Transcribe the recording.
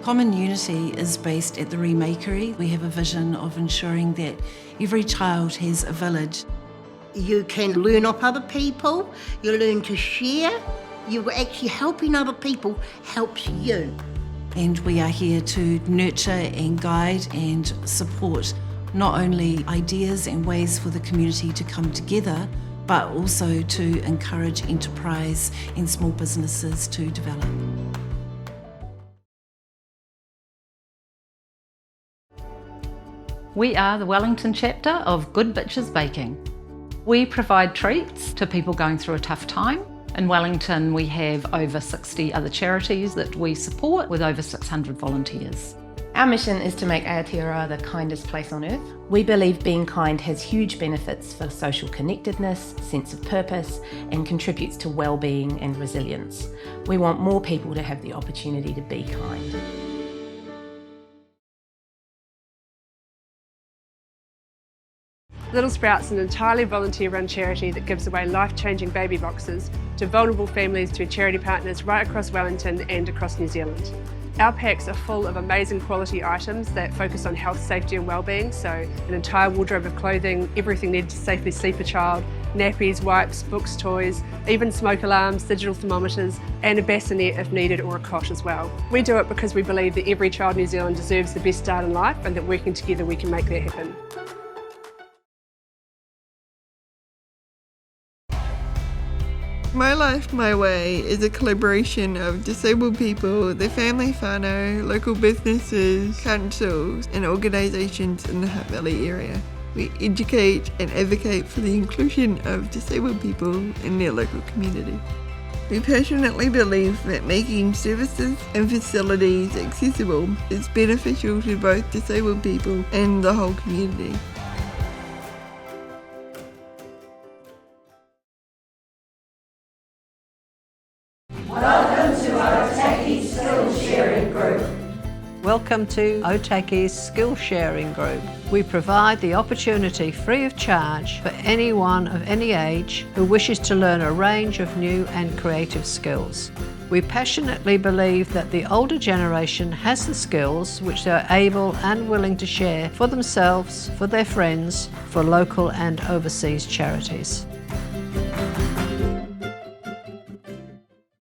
Common Unity is based at the ReMakery. We have a vision of ensuring that every child has a village. You can learn off other people, you learn to share, you're actually helping other people helps you. And we are here to nurture and guide and support not only ideas and ways for the community to come together, but also to encourage enterprise and small businesses to develop. We are the Wellington chapter of Good Bitches Baking. We provide treats to people going through a tough time. In Wellington, we have over 60 other charities that we support with over 600 volunteers. Our mission is to make Aotearoa the kindest place on earth. We believe being kind has huge benefits for social connectedness, sense of purpose, and contributes to well-being and resilience. We want more people to have the opportunity to be kind. Little Sprout's an entirely volunteer-run charity that gives away life-changing baby boxes to vulnerable families through charity partners right across Wellington and across New Zealand. Our packs are full of amazing quality items that focus on health, safety and wellbeing, so an entire wardrobe of clothing, everything needed to safely sleep a child, nappies, wipes, books, toys, even smoke alarms, digital thermometers and a bassinet if needed, or a cot as well. We do it because we believe that every child in New Zealand deserves the best start in life and that working together we can make that happen. My Life, My Way is a collaboration of disabled people, their family whānau, local businesses, councils and organisations in the Hutt Valley area. We educate and advocate for the inclusion of disabled people in their local community. We passionately believe that making services and facilities accessible is beneficial to both disabled people and the whole community. Welcome to Ōtaki's Skill Sharing Group. Welcome to Ōtaki's Skill Sharing Group. We provide the opportunity free of charge for anyone of any age who wishes to learn a range of new and creative skills. We passionately believe that the older generation has the skills which they are able and willing to share for themselves, for their friends, for local and overseas charities.